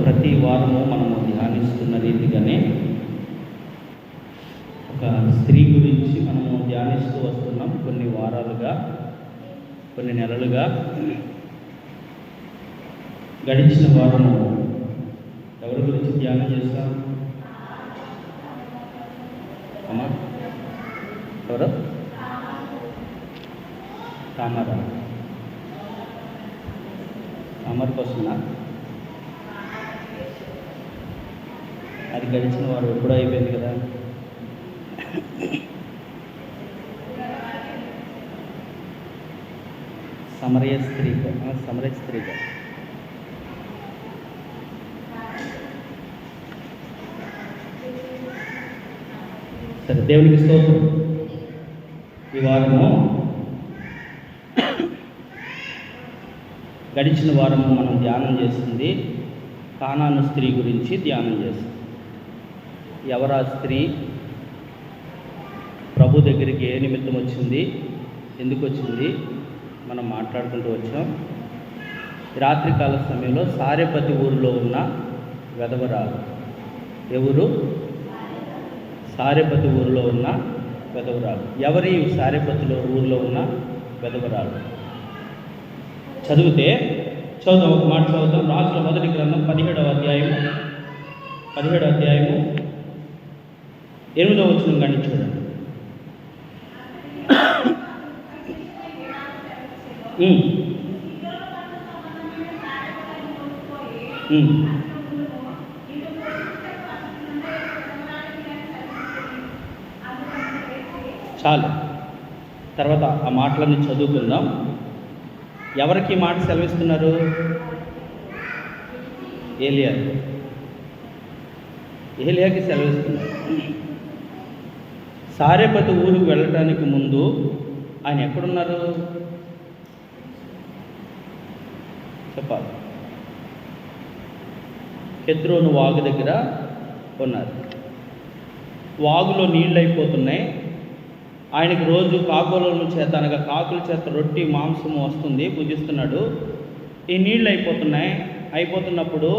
ప్రతి వారము మనము ధ్యానిస్తున్న రీతిగానే ఒక స్త్రీ గురించి మనము ధ్యానిస్తూ వస్తున్నాం. కొన్ని వారాలుగా, కొన్ని నెలలుగా. గడిచిన వారము ఎవరి గురించి ధ్యానం చేస్తాం? అమ్మా ఎవరు? తామర కోసమా? అది గడిచిన వారు ఎప్పుడూ అయిపోయింది కదా. సమరయ స్త్రీగా సరే, దేవునికి స్తోత్రం. ఈ వారము గడిచిన వారము మనం ధ్యానం చేస్తుంది కానాను స్త్రీ గురించి ధ్యానం చేస్తుంది. ఎవరా స్త్రీ? ప్రభు దగ్గరికి ఏ నిమిత్తం వచ్చింది, ఎందుకు వచ్చింది, మనం మాట్లాడుకుంటూ వచ్చాం. రాత్రికాల సమయంలో సారెపతి ఊరిలో ఉన్న వెధవరాలు. ఎవరు? సారెపతి ఊరిలో ఉన్న వెధవరాలు. ఎవరి సారెపతిలో ఊరిలో ఉన్న వెధవరాలు? చదువుదాం, ఒక మాట చదువుతాం. రాజుల మొదటి గ్రంథం 17వ అధ్యాయము 8వ వచనం కానీ చూడండి. చాలు, తర్వాత ఆ మాటలన్నీ చదువుకుందాం. ఎవరికి మాట సెలవిస్తున్నారు? ఏలియాకి సెలవిస్తున్నారు. సారెపతి ఊరికి వెళ్ళటానికి ముందు ఆయన ఎక్కడున్నారు చెప్పాలి. కెద్రోను వాగు దగ్గర ఉన్నారు. వాగులో నీళ్ళు అయిపోతున్నాయి. ఆయనకి రోజు కాకుల చేత, అనగా కాకుల చేత రొట్టి మాంసము వస్తుంది, పూజిస్తున్నాడు. ఈ నీళ్ళు అయిపోతున్నప్పుడు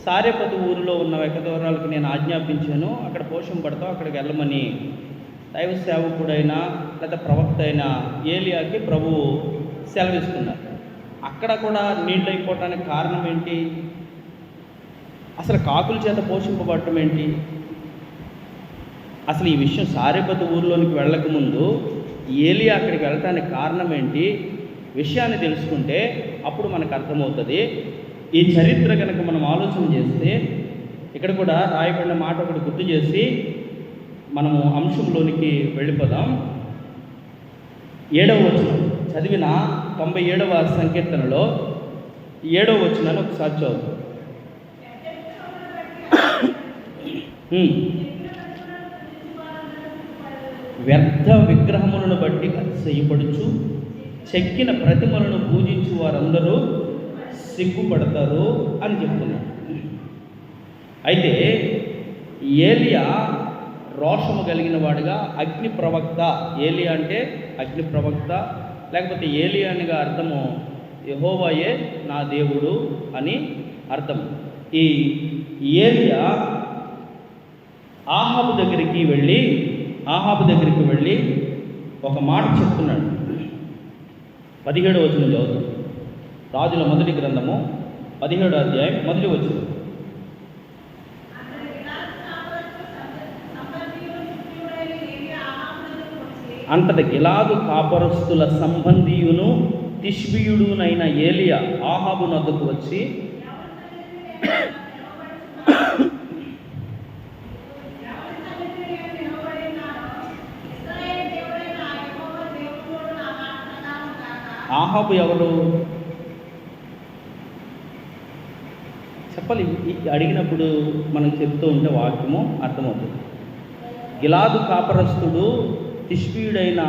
సారెపతి ఊరిలో ఉన్న వెధవరాలకు నేను ఆజ్ఞాపించాను, అక్కడ పోషం పడతావు, అక్కడికి వెళ్ళమని దైవ సేవకుడైనా లేదా ప్రవక్త అయిన ఏలియాకి ప్రభువు సెలవిస్తున్నారు. అక్కడ కూడా నీళ్ళు అయిపోవటానికి కారణం ఏంటి? అసలు కాకుల చేత పోషింపబడటం ఏంటి? అసలు ఈ విషయం సారెపతి ఊరిలోనికి వెళ్ళకముందు ఏలియా అక్కడికి వెళ్ళటానికి కారణం ఏంటి? విషయాన్ని తెలుసుకుంటే అప్పుడు మనకు అర్థమవుతుంది. ఈ చరిత్ర కనుక మనం ఆలోచన చేస్తే ఇక్కడ కూడా రాయబడిన మాట ఒకటి గుర్తు చేసి మనము అంశంలోనికి వెళ్ళిపోదాం. 7వ వచనం చదివిన 97వ సంకీర్తనలో 7వ వచనాన్ని ఒకసారి చదువు. వ్యర్థ విగ్రహములను బట్టి అతిశయపడుచు చెక్కిన ప్రతిమలను పూజించు వారందరూ సిగ్గుపడతారు అని చెప్తున్నారు. అయితే ఏలియా రోషము కలిగిన వాడుగా అగ్ని ప్రవక్త. ఏలియా అంటే అగ్ని ప్రవక్త, లేకపోతే ఏలియా అనిగా అర్థము యెహోవాయే నా దేవుడు అని అర్థం. ఈ ఏలియా ఆహాబు దగ్గరికి వెళ్ళి ఒక మాట చెప్తున్నాడు. 17వ వచనం చదువుతాం. రాజుల మొదటి గ్రంథము 17వ అధ్యాయం 1వ వచనం. అంతట గిలాదు కాపరస్తుల సంబంధీయును తిష్బీయుడునైన ఏలియా ఆహాబు నద్దకు వచ్చి, ఆహాబు ఎవరు చెప్పాలి. అడిగినప్పుడు మనం చెప్తూ ఉంటే వాక్యము అర్థమవుతుంది. గిలాదు కాపరస్తుడు తిష్బీయుడైన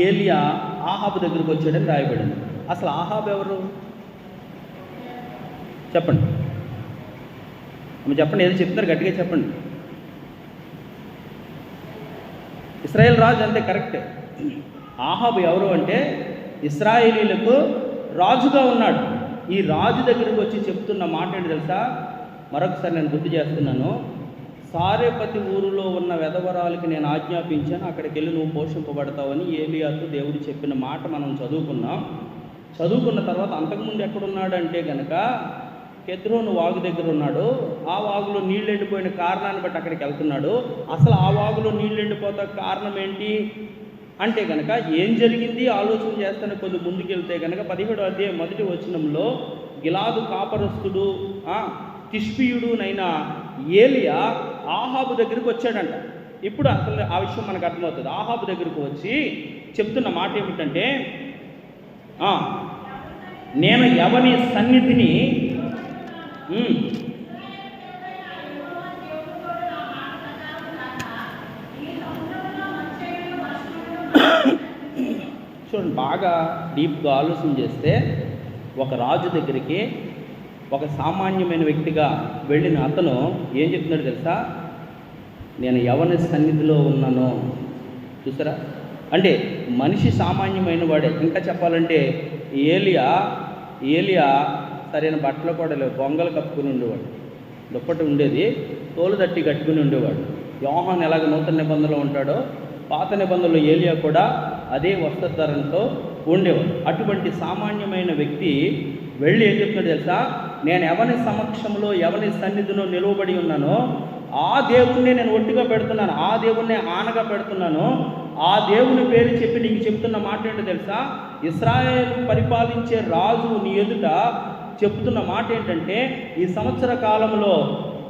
ఏలియా ఆహాబు దగ్గరికి వచ్చాడని రాయబడింది. అసలు ఆహాబు ఎవరు చెప్పండి. ఏదో చెప్తారు, గట్టిగా చెప్పండి. ఇశ్రాయేల్ రాజు అంతే, కరెక్టే. ఆహాబు ఎవరు అంటే ఇశ్రాయేలీలకు రాజుగా ఉన్నాడు. ఈ రాజు దగ్గరికి వచ్చి చెప్తున్న మాట ఏంటి తెలుసా? మరొకసారి నేను గుర్తు చేస్తున్నాను. సారేపతి ఊరిలో ఉన్న వెధవరాలకి నేను ఆజ్ఞాపించాను, అక్కడికి వెళ్ళి నువ్వు పోషింపబడతావని ఏలియాకు దేవుడు చెప్పిన మాట మనం చదువుకున్నాం. చదువుకున్న తర్వాత అంతకుముందు ఎక్కడున్నాడంటే కనుక కెద్రోను వాగు దగ్గర ఉన్నాడు. ఆ వాగులో నీళ్ళు ఎండిపోయిన కారణాన్ని బట్టి అక్కడికి వెళ్తున్నాడు. అసలు ఆ వాగులో నీళ్ళు ఎండిపోతా కారణం ఏంటి అంటే కనుక ఏం జరిగింది ఆలోచన చేస్తాను. కొద్ది ముందుకెళ్తే కనుక 17వ అధ్యాయం 1వ వచనంలో గిలాదు కాపరస్తుడు తిష్బీయుడునైన ఏలియా ఆహాబు దగ్గరికి వచ్చాడంట. ఇప్పుడు అసలు ఆ విషయం మనకు అర్థమవుతుంది. ఆహాబు దగ్గరకు వచ్చి చెప్తున్న మాట ఏమిటంటే, నేను ఎవని సన్నిధిని చూడండి, బాగా డీప్గా ఆలోచన చేస్తే ఒక రాజు దగ్గరికి ఒక సామాన్యమైన వ్యక్తిగా వెళ్ళిన అతను ఏం చెప్తున్నాడు తెలుసా? నేను ఎవరి సన్నిధిలో ఉన్నానో. చూసారా? అంటే మనిషి సామాన్యమైన వాడే. ఇంకా చెప్పాలంటే ఏలియా సరైన బట్టలు కూడా లేవు, బొంగలు కప్పుకుని ఉండేవాడు, దుప్పటి ఉండేది, తోలు తట్టి కట్టుకుని ఉండేవాడు. యోహాను ఎలాగ నూతన నిబంధనలో ఉంటాడో పాత నిబంధనలో ఏలియా కూడా అదే వస్త్రధారణతో ఉండేవాడు. అటువంటి సామాన్యమైన వ్యక్తి వెళ్ళి ఏం చెప్తున్నాడు తెలుసా? నేను ఎవరి సమక్షంలో ఎవరి సన్నిధిలో నిలువబడి ఉన్నానో ఆ దేవుణ్ణి నేను ఒట్టిగా పెడుతున్నాను, ఆ దేవుణ్ణి ఆనగా పెడుతున్నాను. ఆ దేవుని పేరు చెప్పి నీకు చెప్తున్న మాట ఏంటో తెలుసా? ఇశ్రాయేలు పరిపాలించే రాజు నీ ఎదుట చెప్తున్న మాట ఏంటంటే, ఈ సంవత్సర కాలంలో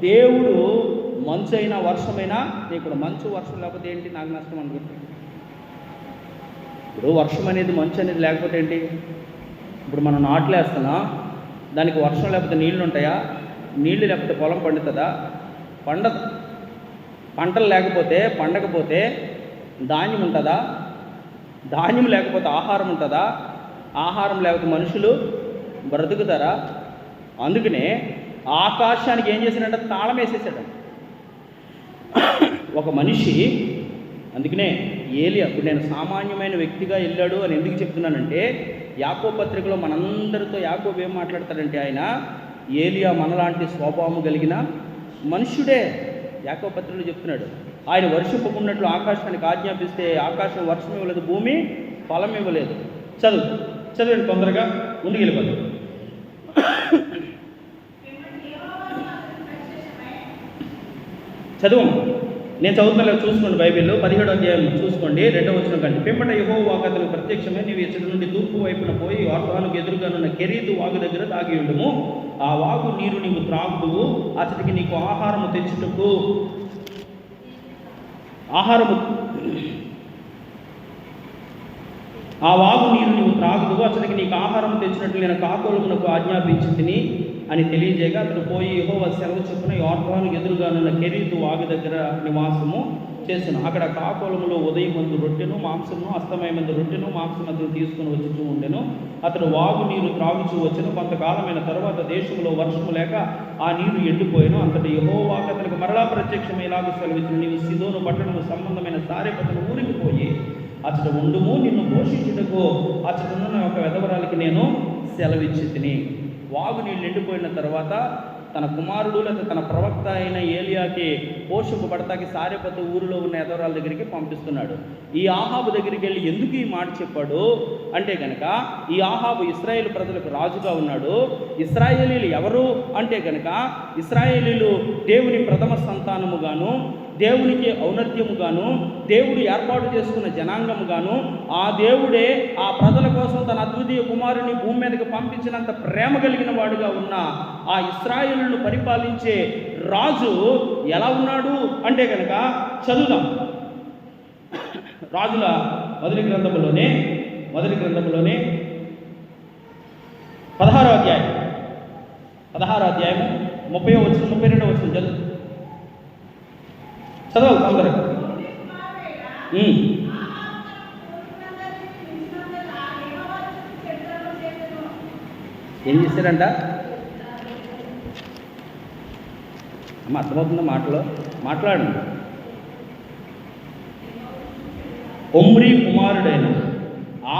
దేవుడు మంచు అయినా వర్షమైనా, ఇక్కడ మంచు వర్షం లేకపోతే ఏంటి నాకు నష్టం అనుకుంటున్నాను. ఇప్పుడు వర్షం అనేది మంచు అనేది లేకపోతే ఏంటి? ఇప్పుడు మనం నాట్లు వేస్తున్నాం, దానికి వర్షం లేకపోతే నీళ్లు ఉంటాయా? నీళ్లు లేకపోతే పొలం పండుతుందా? పండదు. పంటలు లేకపోతే పండకపోతే ధాన్యం ఉంటుందా? ధాన్యం లేకపోతే ఆహారం ఉంటుందా? ఆహారం లేకపోతే మనుషులు బ్రతుకుతారా? అందుకనే ఆకాశానికి ఏం చేశాడంటే తాళం వేసేసాడు ఒక మనిషి. అందుకనే ఏలియా, ఇప్పుడు నేను సామాన్యమైన వ్యక్తిగా వెళ్ళాడు అని ఎందుకు చెప్తున్నానంటే, యాకోబు పత్రికలో మనందరితో యాకోబు ఏం మాట్లాడతాడంటే, ఆయన ఏలియా మనలాంటి స్వభావం కలిగిన మనుష్యుడే. యాకోబు పత్రికలో చెప్తున్నాడు, ఆయన వర్షింపకున్నట్లు ఆకాశానికి ఆజ్ఞాపిస్తే ఆకాశం వర్షం ఇవ్వలేదు, భూమి ఫలం ఇవ్వలేదు. చదవండి తొందరగా ముందుకు వెళ్ళిపోతుంది. చదువు, నేను చదువుతున్నా చూసుకోండి. బైబిల్లో 17వ అధ్యాయం చూసుకోండి, 2వ వచనం కంటే. పిమ్మట యెహోవా వాక్కు అతనికి ప్రత్యక్షమై, నీవు ఇచ్చటి నుండి తూర్పు వైపున పోయి యోర్దానుకు ఎదురుగానున్న కెరీతు వాగు దగ్గర దాగి ఉండుము. ఆ వాగు నీరు నీవు త్రాగుదువు, అతడికి నీకు ఆహారము తెచ్చుటకు ఆ వాగు నీరు నీవు త్రాగుదువు, అతడికి నీకు ఆహారం తెచ్చినట్లు నేను కాకోలమునకు ఆజ్ఞాపించింది అని తెలియజేయగా, అతడు పోయి యెహోవా సెలవు చొప్పున యోర్దానుకు ఎదురుగానున్న కెరీతు వాగు దగ్గర నివాసము చేశాను. అక్కడ కాకోలములో ఉదయం మందు రొట్టెను మాంసము, అస్తమయమందు రొట్టెను మాంసమందును తీసుకుని వచ్చుచూ ఉండెను. అతడు వాగు నీరు త్రాగుచూ వచ్చెను. కొంతకాలమైన తరువాత దేశంలో వర్షము లేక ఆ నీరు ఎండిపోయాను. అంతటి యెహోవా అతనికి మరలా ప్రత్యక్షం ఇలాగ సెలవిచ్చును, నీవు సీదోను పట్టణము సంబంధమైన సారేపతను ఊరికి పోయి అతడు ఉండుము, నిన్ను పోషించుటకు అతడున్న ఒక వెధవరాలికి నేను సెలవిచ్చి తిని. వాగు నీళ్ళు ఎండిపోయిన తర్వాత తన కుమారుడు లేదా తన ప్రవక్త అయిన ఏలియాకి పోషింపబడతాకి సారేపతు ఊరిలో ఉన్న ఎదవరాల దగ్గరికి పంపిస్తున్నాడు. ఈ ఆహాబు దగ్గరికి వెళ్ళి ఎందుకు ఈ మాట చెప్పాడు అంటే కనుక, ఈ ఆహాబు ఇశ్రాయేలు ప్రజలకు రాజుగా ఉన్నాడు. ఇశ్రాయేలీలు ఎవరు అంటే కనుక, ఇశ్రాయేలీలు దేవుని ప్రథమ సంతానముగాను, దేవునికి ఔన్నత్యముగాను, దేవుడు ఏర్పాటు చేసుకున్న జనాంగముగాను, ఆ దేవుడే ఆ ప్రజల కోసం తన అద్వితీయ కుమారుని భూమి మీదకి పంపించినంత ప్రేమ కలిగిన వాడుగా ఉన్న ఆ ఇశ్రాయేలును పరిపాలించే రాజు ఎలా ఉన్నాడు అంటే కనుక చదువుదాం. రాజుల మొదటి గ్రంథములోనే 16వ అధ్యాయం 30వ వచనం 32వ వచనం చదవాలి తొందరగా. ఏం చేశారంట అమ్మ? అర్థమవుతుందా? మాట్లాడండి. ఒమ్రీ కుమారుడైన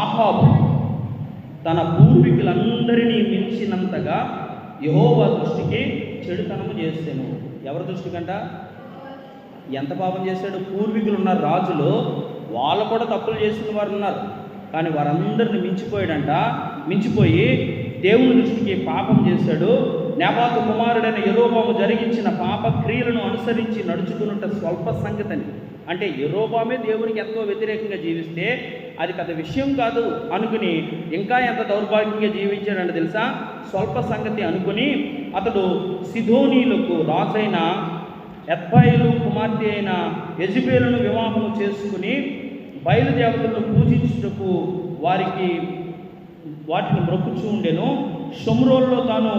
ఆహాబు తన పూర్వీకులందరినీ మించినంతగా యెహోవా దృష్టికి చెడుతనము చేశాను. ఎవరి దృష్టికంట? ఎంత పాపం చేశాడు? పూర్వీకులు ఉన్నారు రాజులు, వాళ్ళు కూడా తప్పులు చేసిన వారు ఉన్నారు, కానీ వారందరిని మించిపోయాడంట. మించిపోయి దేవుని దృష్టికి పాపం చేశాడు. నెబాతు కుమారుడైన యెరోబాము జరిగించిన పాప క్రియలను అనుసరించి నడుచుకున్నట్ట స్వల్ప సంగతిని, అంటే యెరోబామే దేవునికి ఎంతో వ్యతిరేకంగా జీవిస్తే అది పెద్ద విషయం కాదు అనుకుని ఇంకా ఎంత దౌర్భాగ్యంగా జీవించాడంటే తెలుసా? స్వల్ప సంగతి అనుకుని అతడు సిదోనీలకు రాజైన ఎత్బాయిలు కుమార్తె అయిన యెజబెలును వివాహము చేసుకుని బయలుదేవతలను పూజించుటకు వాటిని మొక్కుచూ ఉండెను. షోమ్రోన్లో తాను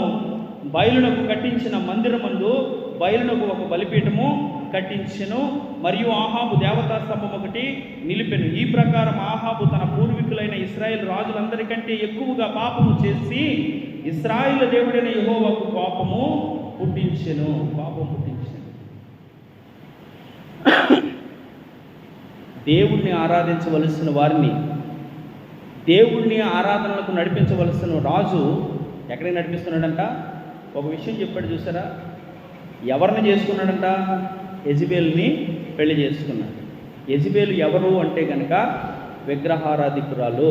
బయలునకు కట్టించిన మందిరమందు బయలునకు ఒక బలిపీఠము కట్టించెను, మరియు ఆహాబు దేవతా స్తంభం ఒకటి నిలిపెను. ఈ ప్రకారం ఆహాబు తన పూర్వీకులైన ఇశ్రాయేలు రాజులందరికంటే ఎక్కువగా పాపము చేసి ఇశ్రాయేలు దేవుడైన యెహోవాకు పాపము పుట్టించెను. దేవుణ్ణి ఆరాధించవలసిన వారిని, దేవుణ్ణి ఆరాధనలకు నడిపించవలసిన రాజు ఎక్కడికి నడిపిస్తున్నాడంట? ఒక విషయం చెప్పాడు చూసారా? ఎవరిని చేసుకున్నాడంట? యెజబెల్ని పెళ్లి చేసుకున్నాడు. యెజబెలు ఎవరు అంటే కనుక విగ్రహారాధికురాలు.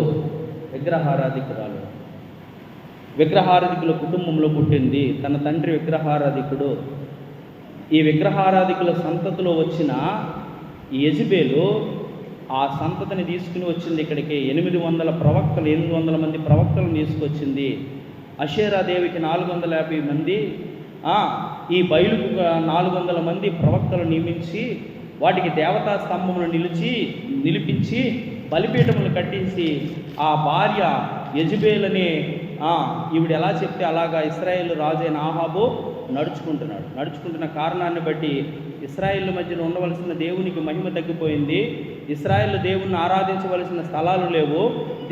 విగ్రహారాధికుల కుటుంబంలో పుట్టింది. తన తండ్రి విగ్రహారాధికుడు. ఈ విగ్రహారాధికుల సంతతిలో వచ్చిన ఈ యెజబెలు ఆ సంతతిని తీసుకుని వచ్చింది ఇక్కడికి. 800 మంది ప్రవక్తలను తీసుకొచ్చింది. అషేరాదేవికి 450 మంది, ఈ బయలుకు 400 మంది ప్రవక్తలు నియమించి వాటికి దేవతా స్తంభమును నిలిపించి బలిపీఠములు కట్టించి ఆ భార్య యెజబెలనే ఈవిడ ఎలా చెప్తే అలాగా ఇశ్రాయేలు రాజైన ఆహాబు నడుచుకుంటున్న కారణాన్ని బట్టి ఇశ్రాయేలు మధ్యలో ఉండవలసిన దేవునికి మహిమ తగ్గిపోయింది. ఇశ్రాయేలు దేవుణ్ణి ఆరాధించవలసిన స్థలాలు లేవు.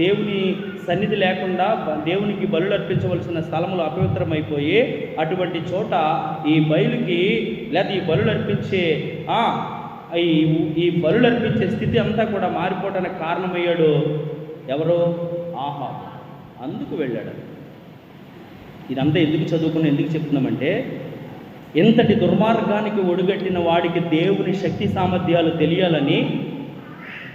దేవుని సన్నిధి లేకుండా దేవునికి బలులు అర్పించవలసిన స్థలములు అపవిత్రమైపోయి అటువంటి చోట ఈ బయలుకి లేదా ఈ బలులు అర్పించే ఈ బలులు అర్పించే స్థితి అంతా కూడా మారిపోవడానికి కారణమయ్యాడు ఎవరు? ఆహాబు. అందుకు వెళ్ళాడు. ఇదంతా ఎందుకు చదువుకుని ఎందుకు చెప్తున్నామంటే, ఇంతటి దుర్మార్గానికి ఒడిగట్టిన వాడికి దేవుని శక్తి సామర్థ్యాలు తెలియాలని,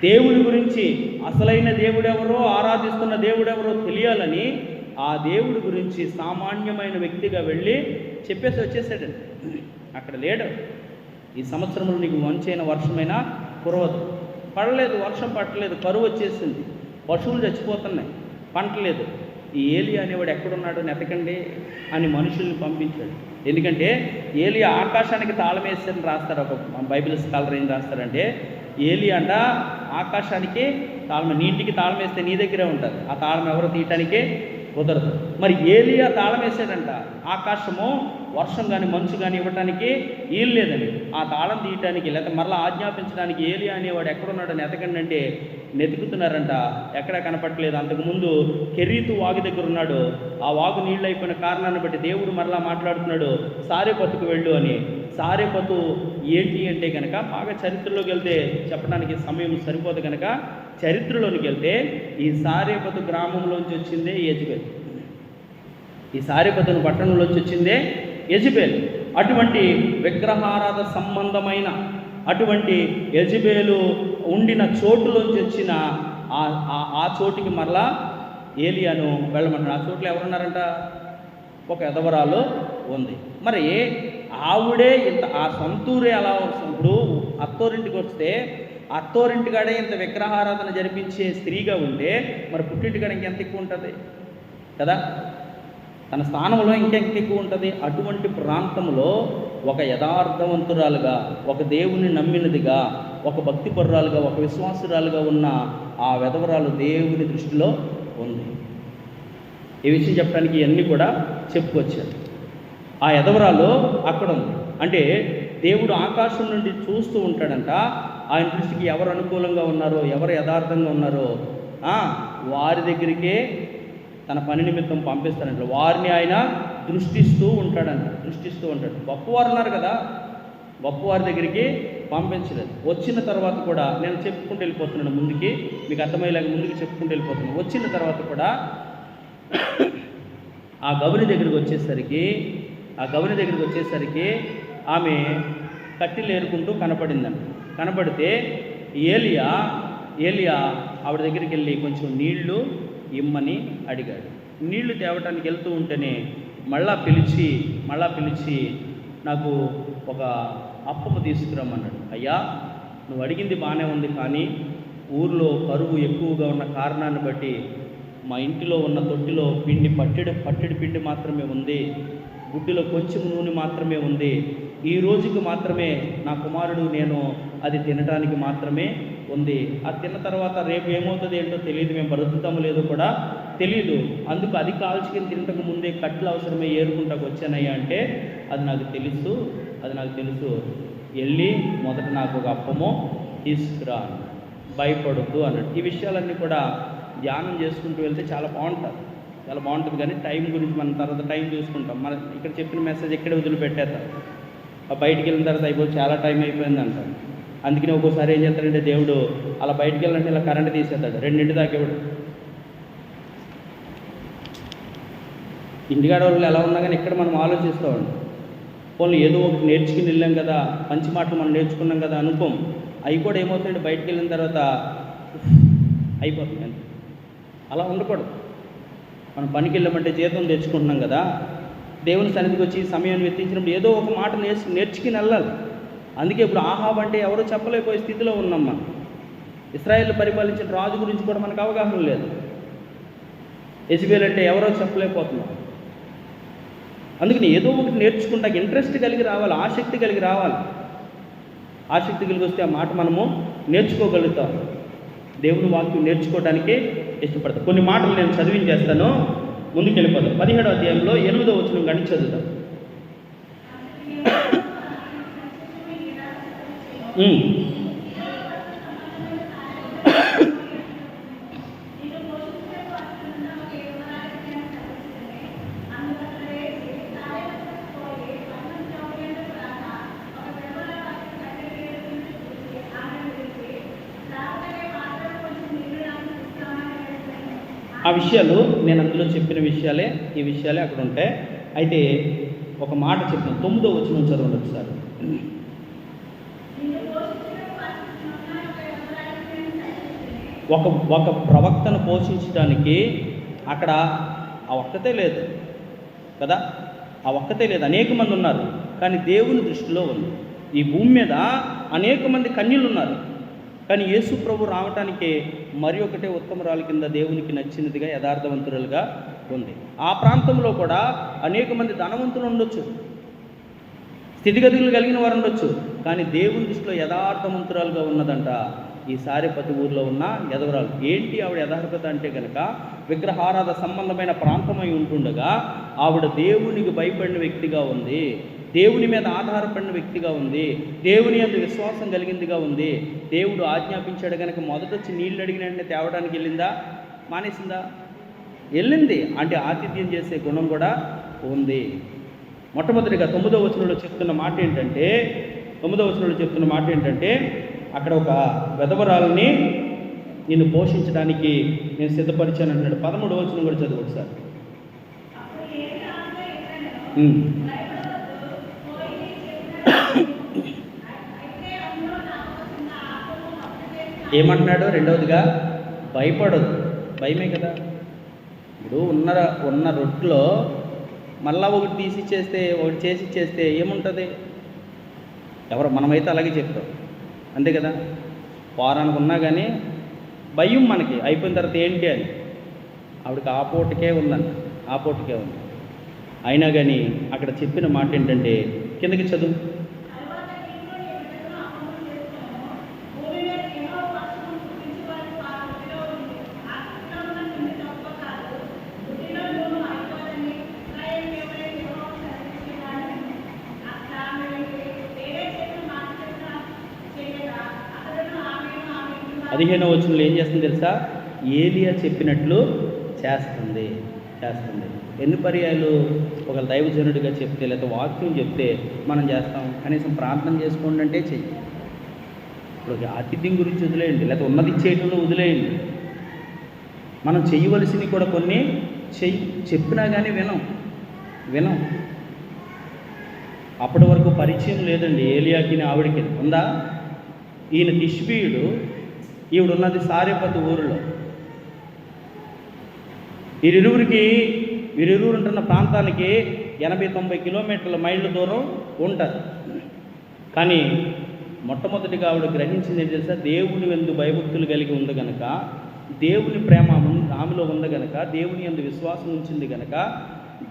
దేవుని గురించి అసలైన దేవుడెవరో ఆరాధిస్తున్న దేవుడెవరో తెలియాలని ఆ దేవుడి గురించి సామాన్యమైన వ్యక్తిగా వెళ్ళి చెప్పేసి వచ్చేసాడండి. అక్కడ లేడు. ఈ సంవత్సరంలో నీకు మంచైన వర్షమైనా కురవదు. వర్షం పట్టలేదు, కరువు వచ్చేసింది, పశువులు చచ్చిపోతున్నాయి, పంట లేదు. ఈ ఏలియా అనేవాడు ఎక్కడున్నాడు నెతకండి అని మనుషుల్ని పంపించాడు. ఎందుకంటే ఏలియా ఆకాశానికి తాళం వేస్తారని రాస్తారు. ఒక బైబిల్ స్కాలర్ ఏం రాస్తారంటే, ఏలియా అంట ఆకాశానికి తాళం, నీ ఇంటికి తాళం వేస్తే నీ దగ్గరే ఉంటుంది, ఆ తాళం ఎవరు తీయటానికే కుదరదు. మరి ఏలియా తాళం వేసాడంట, ఆకాశము వర్షం కానీ మంచు కానీ ఇవ్వటానికి వీలు లేదని, ఆ తాళం తీయటానికి లేకపోతే మరలా ఆజ్ఞాపించడానికి ఏలియా అనేవాడు ఎక్కడున్నాడని ఎతకండి అంటే నెతుకుతున్నారంట. ఎక్కడా కనపట్టలేదు. అంతకుముందు కెరీతు వాగు దగ్గర ఉన్నాడు. ఆ వాగు నీళ్ళు అయిపోయిన కారణాన్ని బట్టి దేవుడు మరలా మాట్లాడుతున్నాడు, సారేపతుకు వెళ్ళు అని. సారేపతు ఏంటి అంటే కనుక బాగా చరిత్రలోకి వెళ్తే చెప్పడానికి సమయం సరిపోదు కనుక చరిత్రలోనికి వెళ్తే ఈ సారేపతు గ్రామంలోంచి వచ్చిందే యెజబెల్. ఈ సారేపతును పట్టణంలోంచి వచ్చిందే యెజబెల్. అటువంటి విగ్రహారాధ సంబంధమైన అటువంటి యెజబెలు ఉండిన చోటులోంచి వచ్చిన ఆ చోటుకి మరలా ఏలియాను వెళ్ళమన్నాడు. ఆ చోట్ల ఎవరున్నారంట? ఒక ఎదవరాలు ఉంది. మరి ఆవిడే ఇంత ఆ సొంతూరే అలా ఇప్పుడు అత్తోరింటికి వస్తే అత్తోరింటికాడే ఇంత విగ్రహారాధన జరిపించే స్త్రీగా ఉంటే మరి పుట్టింటికాడ ఇంకెంత ఎక్కువ ఉంటుంది కదా? తన స్థానంలో ఇంకెంత ఎక్కువ ఉంటుంది. అటువంటి ప్రాంతంలో ఒక యథార్థవంతురాలుగా, ఒక దేవుని నమ్మినదిగా, ఒక భక్తిపరురాలుగా, ఒక విశ్వాసురాలుగా ఉన్న ఆ వెధవరాలు దేవుని దృష్టిలో ఉంది. ఈ విషయం చెప్పడానికి ఇవన్నీ కూడా చెప్పుకొచ్చారు. ఆ ఎదవరాలు అక్కడ ఉంది. అంటే దేవుడు ఆకాశం నుండి చూస్తూ ఉంటాడంట. ఆయన దృష్టికి ఎవరు అనుకూలంగా ఉన్నారో, ఎవరు యథార్థంగా ఉన్నారో వారి దగ్గరికే తన పని నిమిత్తం పంపిస్తాడంట. వారిని ఆయన దృష్టిస్తూ ఉంటాడు. గొప్పవారు ఉన్నారు కదా, గొప్పవారి దగ్గరికి పంపించలేదు. వచ్చిన తర్వాత కూడా నేను చెప్పుకుంటూ వెళ్ళిపోతున్నాను ముందుకి, మీకు అర్థమయ్యేలాగా ముందుకు చెప్పుకుంటూ వెళ్ళిపోతున్నాను. వచ్చిన తర్వాత కూడా ఆ గవిని దగ్గరికి వచ్చేసరికి ఆమె కట్టెలు ఏరుకుంటూ కనపడిందంట. కనపడితే ఏలియా ఆవిడ దగ్గరికి వెళ్ళి కొంచెం నీళ్లు ఇమ్మని అడిగాడు. నీళ్లు తేవటానికి వెళ్తూ ఉంటేనే మళ్ళా పిలిచి నాకు ఒక అప్పము తీసుకురమ్మన్నాడు. అయ్యా, నువ్వు అడిగింది బాగానే ఉంది, కానీ ఊర్లో కరువు ఎక్కువగా ఉన్న కారణాన్ని బట్టి మా ఇంటిలో ఉన్న తొట్టిలో పట్టెడు పిండి మాత్రమే ఉంది, గుడ్డిలో కొంచెం నూనె మాత్రమే ఉంది. ఈ రోజుకి మాత్రమే నా కుమారుడు నేను అది తినడానికి మాత్రమే ఉంది. అది తిన్న తర్వాత రేపు ఏమవుతుంది ఏంటో తెలియదు, మేము బ్రతుకుతామో లేదో కూడా తెలియదు. అందుకు అది కాల్చుకుని తినటకు ముందే కట్టెలు అవసరమే ఏరుకుంటాకు వచ్చానయ్యా అంటే, అది నాకు తెలుసు, వెళ్ళి మొదట నాకు ఒక అప్పమో తీసుకురా, భయపడద్దు అన్నాడు. ఈ విషయాలన్నీ కూడా ధ్యానం చేసుకుంటూ వెళ్తే చాలా బాగుంటుంది. కానీ టైం గురించి మనం తర్వాత టైం చూసుకుంటాం. మన ఇక్కడ చెప్పిన మెసేజ్ ఎక్కడ వదిలిపెట్టేద్దాం. బయటికి వెళ్ళిన తర్వాత అయిపోయి చాలా టైం అయిపోయింది అంటారు. అందుకని ఒక్కోసారి ఏం చేస్తాడంటే దేవుడు అలా బయటికి వెళ్ళాలంటే ఇలా కరెంట్ తీసేస్తాడు, 2 దాకా ఇవ్వడు. ఇంటికాడ వాళ్ళు ఎలా ఉన్నా కానీ ఇక్కడ మనం ఆలోచిస్తామండి. పోనీ ఏదో ఒకటి నేర్చుకుని వెళ్ళాం కదా, మంచి మాటలు మనం నేర్చుకున్నాం కదా అనుకోం. అవి కూడా ఏమవుతాయంటే బయటికి వెళ్ళిన తర్వాత అయిపోతుంది. అలా ఉండకూడదు. మనం పనికి వెళ్ళామంటే జీతం తెచ్చుకుంటున్నాం కదా, దేవుని సన్నిధికి వచ్చి సమయాన్ని వెచ్చించినప్పుడు ఏదో ఒక మాట నేర్చుకుని వెళ్ళాలి. అందుకే ఇప్పుడు ఆహాబ్ అంటే ఎవరో చెప్పలేకపోయే స్థితిలో ఉన్నాం మనం. ఇశ్రాయేలు పరిపాలించిన రాజు గురించి కూడా మనకు అవగాహన లేదు. యెజబెల్ అంటే ఎవరో చెప్పలేకపోతున్నాం. అందుకని ఏదో ఒకటి నేర్చుకుంటా ఇంట్రెస్ట్ కలిగి రావాలి, ఆసక్తి కలిగి రావాలి. ఆసక్తి కలిగి వస్తే ఆ మాట మనము నేర్చుకోగలుగుతాం. దేవుని వాక్యం నేర్చుకోవడానికే ఇష్టపడతాం. కొన్ని మాటలు నేను చదివించేస్తాను, ముందుకు వెళ్ళిపోతాం. 17వ అధ్యాయంలో 8వ వచనం గణించి చదువుతాం. ఆ విషయాలు నేను అందులో చెప్పిన విషయాలే, ఈ విషయాలే అక్కడ ఉంటాయి. అయితే ఒక మాట చెప్తాను, 9వ వచనం చదవండి ఒకసారి. ఒక ప్రవక్తను పోషించడానికి అక్కడ ఆ ఒక్కతే లేదు కదా, అనేక మంది ఉన్నారు. కానీ దేవుని దృష్టిలో ఉంది. ఈ భూమి మీద అనేక మంది కన్యలు ఉన్నారు. కానీ యేసు ప్రభు రావటానికే మరి ఒకటే ఉత్తమరాలు కింద దేవునికి నచ్చినదిగా యథార్థవంతులుగా ఉంది. ఆ ప్రాంతంలో కూడా అనేక మంది ధనవంతులు ఉండొచ్చు, స్థితిగతులు కలిగిన వారు ఉండొచ్చు. కానీ దేవుని దృష్టిలో యథార్థవంతురాలుగా ఉన్నదంట ఈ సారెపతి ఊరిలో ఉన్న యదవరాలు. ఏంటి ఆవిడ యథార్థత అంటే కనుక, విగ్రహారాధ సంబంధమైన ప్రాంతమై ఉంటుండగా ఆవిడ దేవునికి భయపడిన వ్యక్తిగా ఉంది, దేవుని మీద ఆధారపడిన వ్యక్తిగా ఉంది, దేవుని యందు విశ్వాసం కలిగిందిగా ఉంది. దేవుడు ఆజ్ఞాపించాడు కనుక మొదటొచ్చి నీళ్ళు అడిగిన తేవడానికి వెళ్ళిందా, మానేసిందా? వెళ్ళింది. అంటే ఆతిథ్యం చేసే గుణం కూడా ఉంది. మొట్టమొదటిగా 9వ వచనంలో చెప్తున్న మాట ఏంటంటే అక్కడ ఒక విధవరాలని నిన్ను పోషించడానికి నేను సిద్ధపరిచాను అంటున్నాడు. 13వ వచనం కూడా చదువు ఒకసారి. ఏమంటున్నాడు? రెండవదిగా భయపడదు. భయమే కదా. ఇప్పుడు ఉన్న రొట్టెలో మళ్ళా ఒకటి తీసిచ్చేస్తే, ఒకటి చేసి ఇచ్చేస్తే ఏముంటుంది? మనమైతే అలాగే చెప్తాం, అంతే కదా. వారానికి ఉన్నా కానీ భయం మనకి, అయిపోయిన తర్వాత ఏంటి అని. ఆవిడకి ఆ పూటకే ఉంది. అయినా కానీ అక్కడ చెప్పిన మాట ఏంటంటే, కిందకి చదువు. పదిహేనవ వచనంలో ఏం చేస్తుంది తెలుసా? ఏలియా చెప్పినట్లు చేస్తుంది. ఎన్ని పర్యాలు ఒక దైవజనుడిగా చెప్తే, లేకపోతే వాక్యం చెప్తే మనం చేస్తాం? కనీసం ప్రార్థన చేసుకోండి అంటే చెయ్యి. ఇప్పుడు ఆతిథ్యం గురించి వదిలేయండి, లేకపోతే ఉన్నది ఇచ్చేయటంలో వదిలేయండి. మనం చేయవలసినవి కూడా కొన్ని చెయ్యి, చెప్పినా కానీ వినం. అప్పటి వరకు పరిచయం లేదండి ఏలియాకి ఆవిడికి. ఉందా? ఈయన తిష్బీయుడు, ఈవిడున్నది సారెపతు ఊరిలో. వీరిరువురు ఉంటున్న ప్రాంతానికి 80-90 కిలోమీటర్ల మైళ్ళ దూరం ఉంటుంది. కానీ మొట్టమొదటిగా ఆవిడ గ్రహించింది ఏంటి తెలుసా? దేవుని యందు భయభక్తులు కలిగి ఉంది కనుక, దేవుని ప్రేమ ఆమెలో ఉంది కనుక, దేవుని యందు విశ్వాసం ఉంచింది కనుక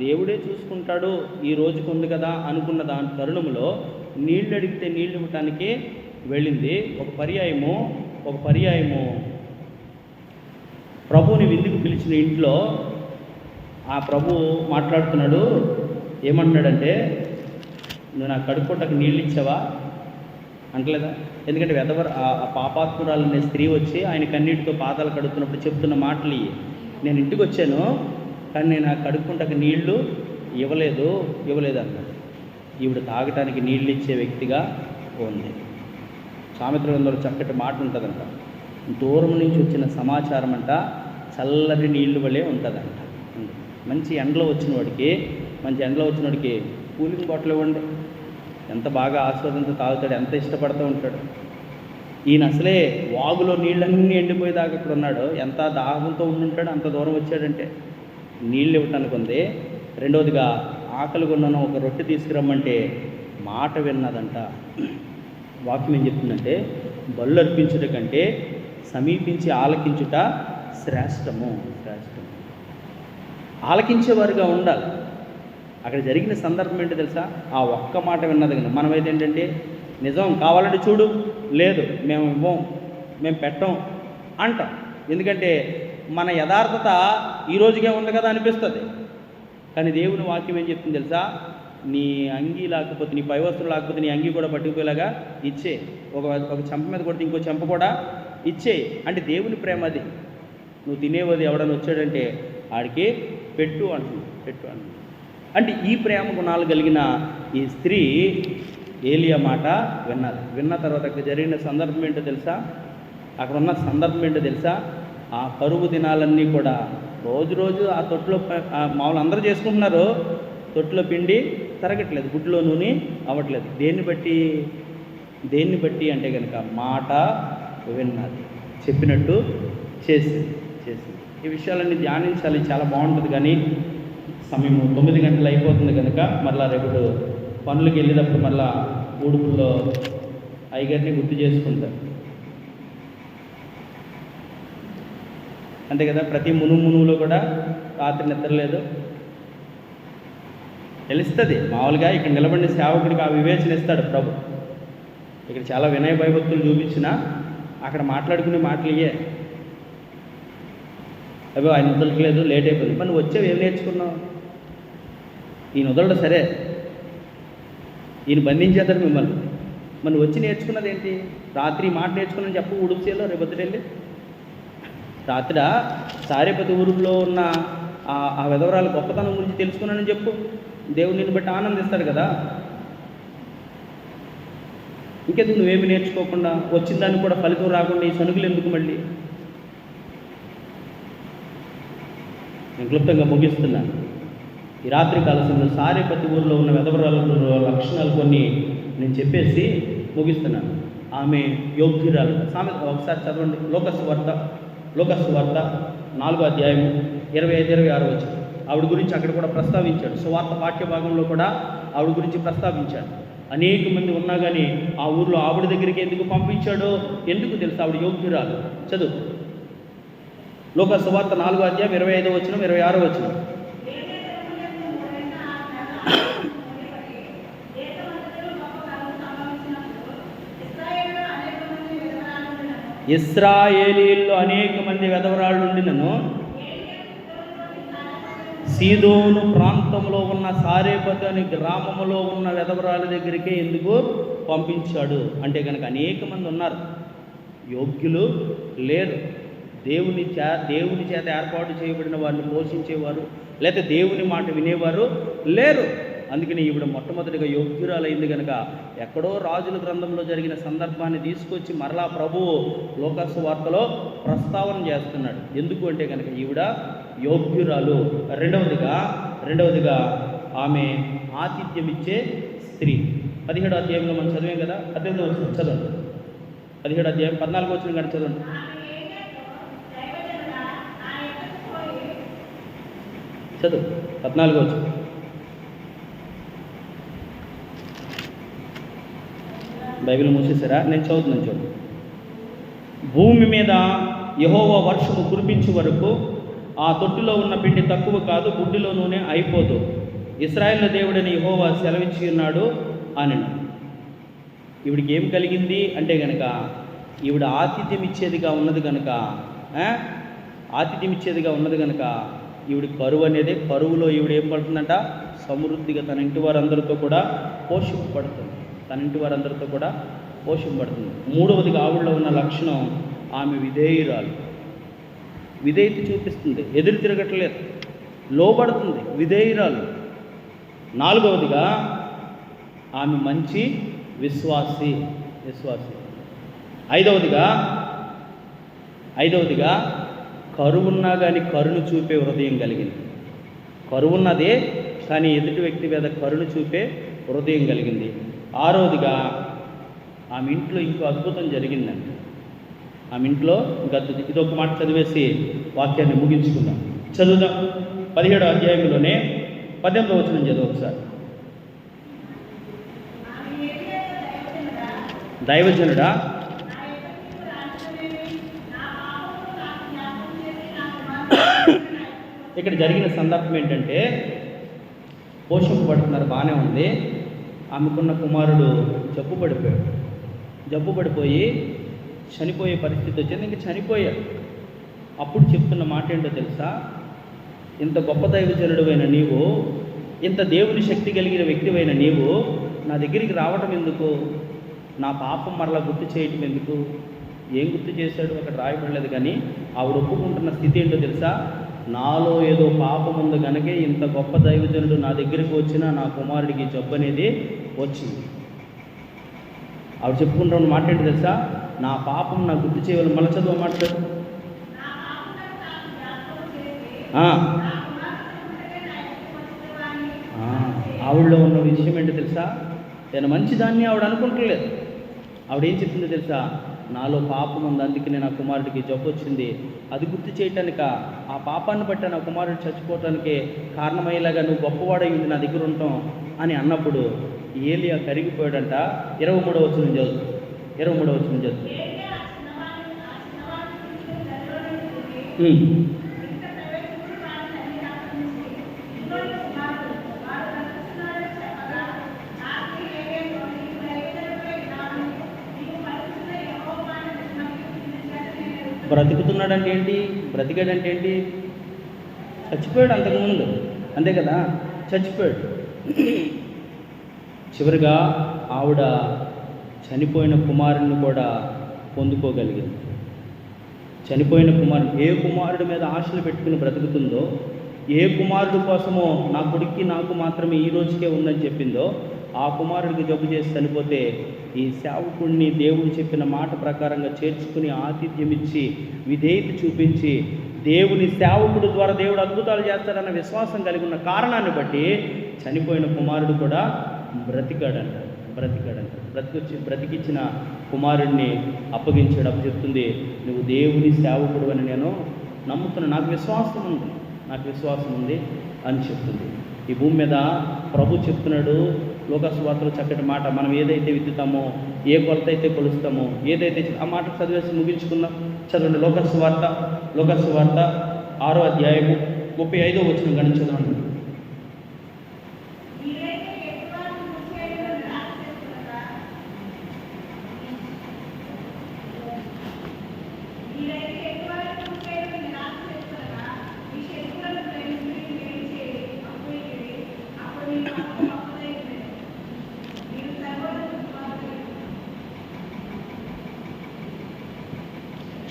దేవుడే చూసుకుంటాడు, ఈ రోజుకు ఉంది కదా అనుకున్న దాని తరుణంలో నీళ్ళు అడిగితే నీళ్ళు ఇవ్వటానికి వెళ్ళింది. ఒక పర్యాయము ప్రభువుని విందుకు పిలిచిన ఇంట్లో ఆ ప్రభు మాట్లాడుతున్నాడు. ఏమంటున్నాడంటే, నువ్వు నాకు కడుక్కోటకు నీళ్ళు ఇచ్చావా అంటలేదా? ఎందుకంటే ఆ పాపాత్మురాలనే స్త్రీ వచ్చి ఆయన కన్నీటితో పాదాలు కడుగుతున్నప్పుడు చెప్తున్న మాటలు ఇవి. నేను ఇంటికి వచ్చాను, కానీ నేను ఆ కడుక్కుంటకు నీళ్లు ఇవ్వలేదు అన్నాడు. ఈవిడ తాగటానికి నీళ్ళు ఇచ్చే వ్యక్తిగా ఉంది. సామెతల గ్రంథంలో చక్కటి మాట ఉంటుందంట, దూరం నుంచి వచ్చిన సమాచారం అంట చల్లటి నీళ్లు వలె ఉంటుందంట. మంచి ఎండలో వచ్చిన వాడికి కూలింగ్ బాటిల్ ఇవ్వండి, ఎంత బాగా ఆస్వాదంతో తాగుతాడు, ఎంత ఇష్టపడుతూ ఉంటాడు. ఈయన అసలే వాగులో నీళ్ళన్నీ ఎండిపోయేదాకా ఇక్కడ ఉన్నాడు. ఎంత దాహంతో ఉండుంటాడు, అంత దూరం వచ్చాడంటే నీళ్ళు ఇవ్వటానికి ఉంది. రెండవదిగా ఆకలి కొన్నాను, ఒక రొట్టె తీసుకురమ్మంటే మాట విన్నదంట. వాక్యం ఏం చెప్తుందంటే, బళ్ళు అర్పించుట కంటే సమీపించి ఆలకించుట శ్రేష్టము. ఆలకించేవారుగా ఉండాలి. అక్కడ జరిగిన సందర్భం ఏంటో తెలుసా? ఆ ఒక్క మాట విన్నది. మనమైతే ఏంటంటే, నిజం కావాలంటే చూడు, లేదు మేము ఇవ్వం, మేము పెట్టం అంటాం. ఎందుకంటే మన యథార్థత ఈ రోజుకే ఉంది కదా అనిపిస్తుంది. కానీ దేవుని వాక్యం ఏం చెప్తుంది తెలుసా? నీ అంగీ లేకపోతే, నీ పై వస్తువులు లేకపోతే నీ అంగీ కూడా పట్టుకుపోయేలాగా ఇచ్చే. ఒక చెంప మీద కొడితే ఇంకో చెంప కూడా ఇచ్చే. అంటే దేవుని ప్రేమ అది. నువ్వు తినేవది ఎవడని వచ్చాడంటే ఆడికి పెట్టు అంటుంది. అంటే ఈ ప్రేమ గుణాలు కలిగిన ఈ స్త్రీ ఏలియా మాట విన్న తర్వాత అక్కడ జరిగిన సందర్భం ఏంటో తెలుసా? అక్కడ ఉన్న సందర్భం ఏంటో తెలుసా? ఆ కరువు దినాలన్నీ కూడా రోజు ఆ తొట్టులో మామూలు అందరూ చేసుకుంటున్నారు, తొట్టులో పిండి తరగట్లేదు, గుడ్లో నూనె అవ్వట్లేదు. దేన్ని బట్టి అంటే కనుక మాట విన్నది, చెప్పినట్టు చేసింది. ఈ విషయాలన్నీ ధ్యానించాలి, చాలా బాగుంటుంది. కానీ సమయం 9 గంటలు అయిపోతుంది కనుక మళ్ళీ రేపు పనులకు వెళ్ళేటప్పుడు మళ్ళీ ఊడుపుల్లో అయ్యగారిని గుర్తు చేసుకుంటారు. అంతే కదా, ప్రతి మునుమునులో కూడా రాత్రి నిద్రలేదు తెలుస్తుంది. మామూలుగా ఇక్కడ నిలబడిన సేవకుడికి ఆ వివేచన ఇస్తాడు ప్రభు. ఇక్కడ చాలా వినయ భయభక్తులు చూపించినా అక్కడ మాట్లాడుకునే మాటలు ఇయ్యే. అవి ఆయన వదలట్లేదు, లేట్ అయిపోయింది. మరి నువ్వు వచ్చావు, ఏం నేర్చుకున్నావు? ఈయన వదలడు, సరే ఈయన బంధించేద్దరు మిమ్మల్ని. మరి నువ్వు వచ్చి నేర్చుకున్నది ఏంటి? రాత్రి మాట నేర్చుకున్నాను చెప్పు, ఉడుపుచేలో రేపొద్దుట వెళ్ళి. రాత్రి సారెపతి ఊరిలో ఉన్న ఆ విధవరాల గొప్పతనం గురించి తెలుసుకున్నానని చెప్పు. దేవుడు నిన్ను బట్టి ఆనందిస్తాడు కదా. ఇంకెందుకు నువ్వేమి నేర్చుకోకుండా, వచ్చిన దానికి కూడా ఫలితం రాకుండా ఈ సనుగులు ఎందుకు? మళ్ళీ నేను క్లుప్తంగా ముగిస్తున్నాను. ఈ రాత్రి కాల సమయంలో సారెపతి ఊరిలో ఉన్న విధవరాల లక్షణాలు కొన్ని నేను చెప్పేసి ముగిస్తున్నాను. ఆమె యోగ్యురాలు. సామెత ఒకసారి చదవండి. లోకసు వార్త 4వ అధ్యాయము 25-26 వచ్చింది. ఆవిడ గురించి అక్కడ కూడా ప్రస్తావించాడు. సువార్త పాఠ్య భాగంలో కూడా ఆవిడ గురించి ప్రస్తావించాడు. అనేక మంది ఉన్నా కానీ ఆ ఊరిలో ఆవిడ దగ్గరికి ఎందుకు పంపించాడో ఎందుకు తెలుసు? ఆవిడ యోగ్యురాలు. చదువు. లోకసు వార్త 4వ అధ్యాయం 25వ వచనం 26వ వచనం. ఇశ్రాయేలీల్లో అనేక మంది విధవరాళ్ళు ఉండినను సీదోను ప్రాంతంలో ఉన్న సారెపతు అనే గ్రామంలో ఉన్న విధవరాల దగ్గరికే ఎందుకు పంపించాడు అంటే కనుక అనేక మంది ఉన్నారు, యోగ్యులు లేరు, దేవుని చేత ఏర్పాటు చేయబడిన వారిని పోషించేవారు, లేకపోతే దేవుని మాట వినేవారు లేరు. అందుకని ఈవిడ మొట్టమొదటిగా యోగ్యురాలైంది కనుక ఎక్కడో రాజుల గ్రంథంలో జరిగిన సందర్భాన్ని తీసుకొచ్చి మరలా ప్రభువు లోకసు వార్తలో ప్రస్తావన చేస్తున్నాడు. ఎందుకు అంటే కనుక ఈవిడ యోగ్యురాలు. రెండవదిగా ఆమె ఆతిథ్యం ఇచ్చే స్త్రీ. 17వ అధ్యాయంలో మనం చదివాం కదా, 18వ వచనం చదవండి. 17వ అధ్యాయం 14వ వచనం కానీ చదవండి. చదువు 14వ వచనం. బైబిల్ మూసేసారా? నేను చదువుతున్నాను చూడండి. భూమి మీద యెహోవా వర్షము కురిపించే వరకు ఆ తొట్టిలో ఉన్న పిండి తక్కువ కాదు, బుడ్డిలో నూనె అయిపోదు. ఇశ్రాయేలు దేవుడని యెహోవా సెలవిచ్చి ఉన్నాడు అని. ఈవిడికి ఏం కలిగింది అంటే కనుక, ఈవిడ ఆతిథ్యం ఇచ్చేదిగా ఉన్నది కనుక ఈవిడ కరువు అనేది, కరువులో ఈవిడ ఏం పడుతుందంట? సమృద్ధిగా తన ఇంటి వారందరితో కూడా పోషింపబడుతుంది. మూడవదిగా ఆవిడలో ఉన్న లక్షణం, ఆమె విధేయురాలు. విధేయత చూపిస్తుంది, ఎదురు తిరగట్లేదు, లోబడుతుంది, విధేయురాలు. నాలుగవదిగా ఆమె మంచి విశ్వాసి. ఐదవదిగా కరువున్నా కానీ కరుణ చూపే హృదయం కలిగింది. కరువున్నదే కానీ ఎదుటి వ్యక్తి మీద కరుణ చూపే హృదయం కలిగింది. ఆరవదిగా ఆమె ఇంట్లో ఇంకో అద్భుతం జరిగిందండి. ఆమె ఇంట్లో ఇది ఒక మాట చదివేసి వాక్యాన్ని ముగించుకుందాం. చదువుదాం. 17వ అధ్యాయంలోనే 18వ వచనం చదువు ఒకసారి. దైవజనుడా, ఇక్కడ జరిగిన సందర్భం ఏంటంటే, పోషింపబడుతున్నారు, బాగానే ఉంది. ఆమెకున్న కుమారుడు జబ్బు పడిపోయి చనిపోయే పరిస్థితి వచ్చింది. ఇంకా చనిపోయాడు. అప్పుడు చెప్తున్న మాట ఏంటో తెలుసా? ఇంత గొప్ప దైవజనుడివైన నీవు, ఇంత దేవుని శక్తి కలిగిన వ్యక్తివైన నీవు నా దగ్గరికి రావటం ఎందుకు? నా పాపం మరలా గుర్తు చేయటం ఎందుకు? ఏం గుర్తు చేశాడు అక్కడ రాయబడలేదు. కానీ ఆవిడ ఒప్పుకుంటున్న స్థితి ఏంటో తెలుసా? నాలో ఏదో పాపం ఉంది కనుకే ఇంత గొప్ప దైవజనుడు నా దగ్గరికి వచ్చినా నా కుమారుడికి జబ్బు అనేది వచ్చింది. ఆవిడ చెప్పుకుంటున్న మాట ఏంటో తెలుసా? నా పాపం నాకు గుర్తు చేయాలి. మళ్ళీ చదువు మాట్లాడు. ఆవిడలో ఉన్న విషయం ఏంటో తెలుసా? నేను మంచిదాన్ని ఆవిడ అనుకుంటలేదు. ఆవిడేం చెప్పిందో తెలుసా? నాలో పాపం ఉంది, అందుకనే నా కుమారుడికి జబ్బు వచ్చింది. అది గుర్తు చేయటానిక, ఆ పాపాన్ని బట్టి నా కుమారుడు చచ్చిపోవటానికే కారణమయ్యేలాగా నువ్వు గొప్పవాడై ఉంది నా దగ్గర ఉంటాం అని అన్నప్పుడు ఏలియా కరిగిపోయాడంట. 23వ వచనం చదువు. బ్రతుకుతున్నాడంటే ఏంటి? బ్రతికాడంటే ఏంటి? చచ్చిపోయాడు అంతకుముందు, అంతే కదా? చచ్చిపోయాడు. చివరిగా ఆవిడ చనిపోయిన కుమారుని కూడా పొందుకోగలిగింది. చనిపోయిన కుమారుడు, ఏ కుమారుడి మీద ఆశలు పెట్టుకుని బ్రతుకుతుందో, ఏ కుమారుడు కోసమో నా కొడుక్కి నాకు మాత్రమే ఈ రోజుకే ఉందని చెప్పిందో, ఆ కుమారుడికి జబ్బు చేసి చనిపోతే ఈ సేవకుడిని దేవుడు చెప్పిన మాట ప్రకారంగా చేర్చుకుని ఆతిథ్యం ఇచ్చి విధేయత చూపించి దేవుని సేవకుడు ద్వారా దేవుడు అద్భుతాలు చేస్తాడన్న విశ్వాసం కలిగి ఉన్న కారణాన్ని బట్టి చనిపోయిన కుమారుడు కూడా బ్రతికాడంట. బ్రతికిచ్చిన కుమారుడిని అప్పగించేటప్పుడు చెప్తుంది, నువ్వు దేవుని సేవకుడు అని నేను నమ్ముతున్నా, నాకు విశ్వాసం ఉంది అని చెప్తుంది. ఈ భూమి మీద ప్రభు చెప్తున్నాడు లోకా సువార్తలో చక్కటి మాట. మనం ఏదైతే విత్తుతామో, ఏ కొలత అయితే కొలుస్తామో, ఏదైతే ఆ మాట చదివేసి ముగించుకుందాం. చదవండి. లోకా సువార్త 6వ అధ్యాయము 35వ వచనం కానీ చదవండి.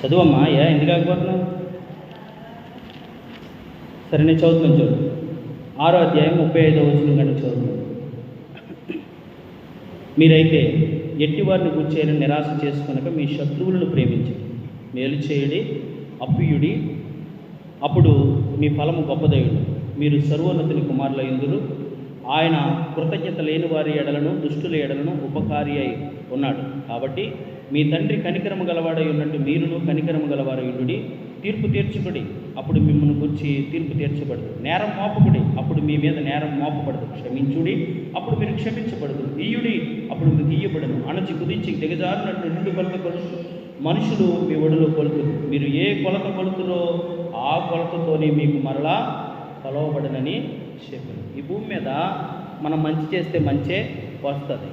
చదువమ్మా. ఎందుకు ఆగిపోతున్నావు? సరే, నేను చదువుతాను. చూడు, 6వ అధ్యాయం 35వ వచనం కానీ చదువుతాను. మీరైతే ఎట్టివారిని గుర్చేయని నిరాశ చేసుకునక మీ శత్రువులను ప్రేమించి మేలు చేయుడి, అప్పియుడి, అప్పుడు మీ ఫలము గొప్పదయుడు, మీరు సర్వోన్నతుని కుమారులైందురు. ఆయన కృతజ్ఞత లేని వారి ఎడలను దుష్టుల ఎడలను ఉపకారి అయి ఉన్నాడు. కాబట్టి మీ తండ్రి కనికరము గలవాడై ఉన్నట్టు మీరును కనికరము గలవారై ఉండుడి. తీర్పు తీర్చుబడి, అప్పుడు మిమ్మల్ని గురించి తీర్పు తీర్చబడదు. నేరం మోపబడి, అప్పుడు మీ మీద నేరం మోపబడదు. క్షమించుడి, అప్పుడు మీరు క్షమించబడదు. ఇయ్యుడి, అప్పుడు మీకు ఇయ్యబడను. అణచి కుదించి దిగజారినట్టు నిండు కొలత కొలుసు మనుషులు మీ ఒడిలో కొలుతురు. మీరు ఏ కొలత కొలుతురో ఆ కొలతతోనే మీకు మరలా కొలవబడనని చెప్పారు. ఈ భూమి మీద మనం మంచి చేస్తే మంచే వస్తుంది.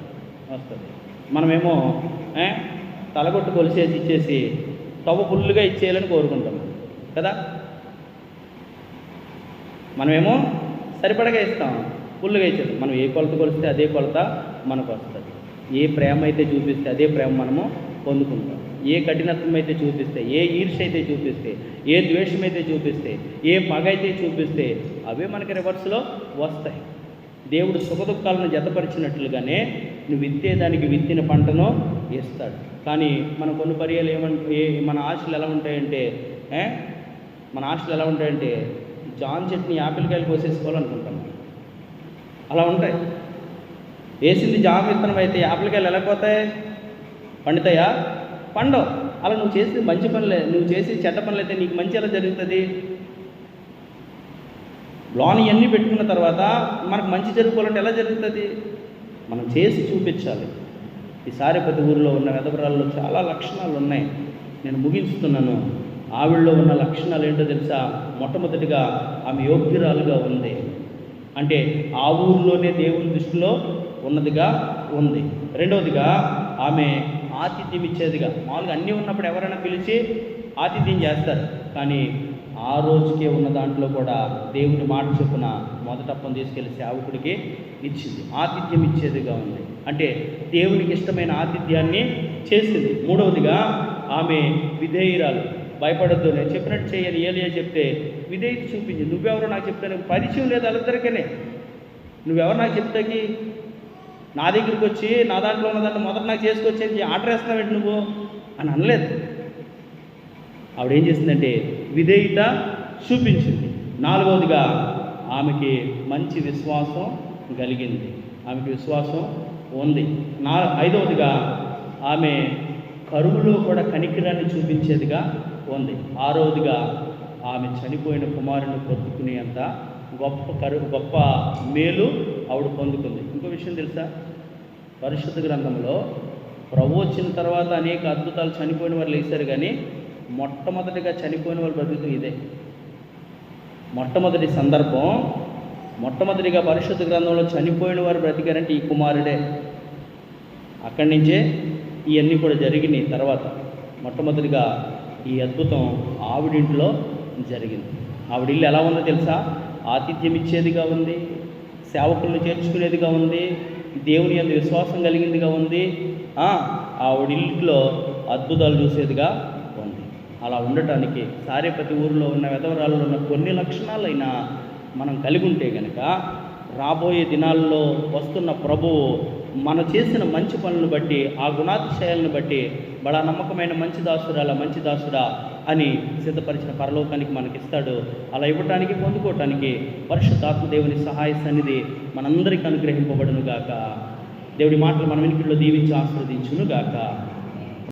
మనమేమో తలగొట్టు కొలిసేసి ఇచ్చేసి తవ్వ ఫుల్లుగా ఇచ్చేయాలని కోరుకుంటాం కదా. మనమేమో సరిపడగా ఇస్తాం, ఫుల్లుగా ఇచ్చేది. మనం ఏ కొలత కొలిస్తే అదే కొలత మనకు వస్తుంది. ఏ ప్రేమ అయితే చూపిస్తే అదే ప్రేమ మనము పొందుకుంటాం. ఏ కఠినత్వం అయితే చూపిస్తే, ఏ ఈర్ష్య అయితే చూపిస్తే, ఏ ద్వేషం అయితే చూపిస్తే, ఏ పగ అయితే చూపిస్తే అవే మనకి రివర్స్లో వస్తాయి. దేవుడు సుఖదుఖాలను జతపరిచినట్లుగానే నువ్వు విత్తేదానికి విత్తిన పంటను ఇస్తాడు. కానీ మన కొన్ని పర్యాలు మన ఆశలు ఎలా ఉంటాయంటే జాన్ చెట్ని యాపిల్కాయలు కోసేసుకోవాలనుకుంటాం. అలా ఉంటాయి. వేసింది జామ విత్తనం అయితే యాపిల్కాయలు ఎలా పోతాయి? పండుతాయా? పండవు. అలా నువ్వు చేసి మంచి పనులే, నువ్వు చేసి చెడ్డ పనులు అయితే నీకు మంచి ఎలా జరుగుతుంది? లోన్ ఇవన్నీ పెట్టుకున్న తర్వాత మనకు మంచి జరుగుకోవాలంటే ఎలా జరుగుతుంది? మనం చేసి చూపించాలి. ఈసారి ప్రతి ఊరిలో ఉన్న వెధవరాల్లో చాలా లక్షణాలు ఉన్నాయి. నేను ముగించుతున్నాను. ఆవిడలో ఉన్న లక్షణాలు ఏంటో తెలుసా? మొట్టమొదటిగా ఆమె యోగ్యురాలుగా ఉంది. అంటే ఆ ఊరిలోనే దేవుని దృష్టిలో ఉన్నదిగా ఉంది. రెండవదిగా ఆమె ఆతిథ్యం ఇచ్చేదిగా. మామూలుగా అన్నీ ఉన్నప్పుడు ఎవరైనా పిలిచి ఆతిథ్యం చేస్తారు. కానీ ఆ రోజుకే ఉన్న దాంట్లో కూడా దేవుని మాట చొప్పున మొదటప్పం తీసుకెళ్ళి సేవకుడికి ఇచ్చింది. ఆతిథ్యం ఇచ్చేదిగా ఉంది. అంటే దేవునికి ఇష్టమైన ఆతిథ్యాన్ని చేసింది. మూడవదిగా ఆమె విధేయురాలు. భయపడద్దు, నేను చెప్పినట్టు చేయని ఏలియా చెప్తే విధేయత చూపించింది. నువ్వెవరో నాకు చెప్తాను, పరిచయం లేదు వాళ్ళిద్దరికనే. నువ్వెవరు నాకు చెప్తాకి? నా దగ్గరికి వచ్చి నా దాంట్లో ఉన్నదాన్ని మొదట నాకు చేసుకొచ్చేది ఆర్డర్ వేస్తున్నావు నువ్వు అని అనలేదు. ఆవిడేం చేసిందంటే విధేయత చూపించింది. నాలుగవదిగా ఆమెకి మంచి విశ్వాసం కలిగింది. ఆమెకి విశ్వాసం ఉంది. ఐదవదిగా ఆమె కరువులో కూడా కనికరాన్ని చూపించేదిగా ఉంది. ఆరవదిగా ఆమె చనిపోయిన కుమారుని పొందుకునేంత గొప్ప మేలు ఆవిడ పొందుకుంది. ఇంకో విషయం తెలుసా? పరిశుద్ధ గ్రంథంలో ప్రభు వచ్చిన తర్వాత అనేక అద్భుతాలు చనిపోయిన వాళ్ళు వేశారు. కానీ మొట్టమొదటిగా చనిపోయిన వాళ్ళు బ్రతుకుతూ ఇదే మొట్టమొదటి సందర్భం. మొట్టమొదటిగా పరిశుద్ధ గ్రంథంలో చనిపోయిన వారు బ్రతికారంటే ఈ కుమారుడే. అక్కడి నుంచే ఇవన్నీ కూడా జరిగినాయి. తర్వాత మొట్టమొదటిగా ఈ అద్భుతం ఆవిడింట్లో జరిగింది. ఆవిడిల్లు ఎలా ఉందో తెలుసా? ఆతిథ్యం ఇచ్చేదిగా ఉంది, సేవకులను చేర్చుకునేదిగా ఉంది, దేవుని యందు విశ్వాసం కలిగిందిగా ఉంది. ఆవిడిల్లో అద్భుతాలు చూసేదిగా ఉంది. అలా ఉండటానికి సారేపతి ఊరిలో ఉన్న వెధవరాల్లో ఉన్న కొన్ని లక్షణాలైనా మనం కలిగి ఉంటే కనుక రాబోయే దినాల్లో వస్తున్న ప్రభువు మనం చేసిన మంచి పనులను బట్టి, ఆ గుణాతిశయాలను బట్టి బడా నమ్మకమైన మంచి దాసుడా అని సిద్ధపరిచిన పరలోకానికి మనకిస్తాడు. అలా ఇవ్వటానికి, పొందుకోవటానికి పరిశుద్ధాత్మ దేవుని సహాయ సన్నిధి మనందరికీ అనుగ్రహింపబడును గాక. దేవుడి మాటలు మన వెనుకల్లో దీవించి ఆశీర్వదించును గాక.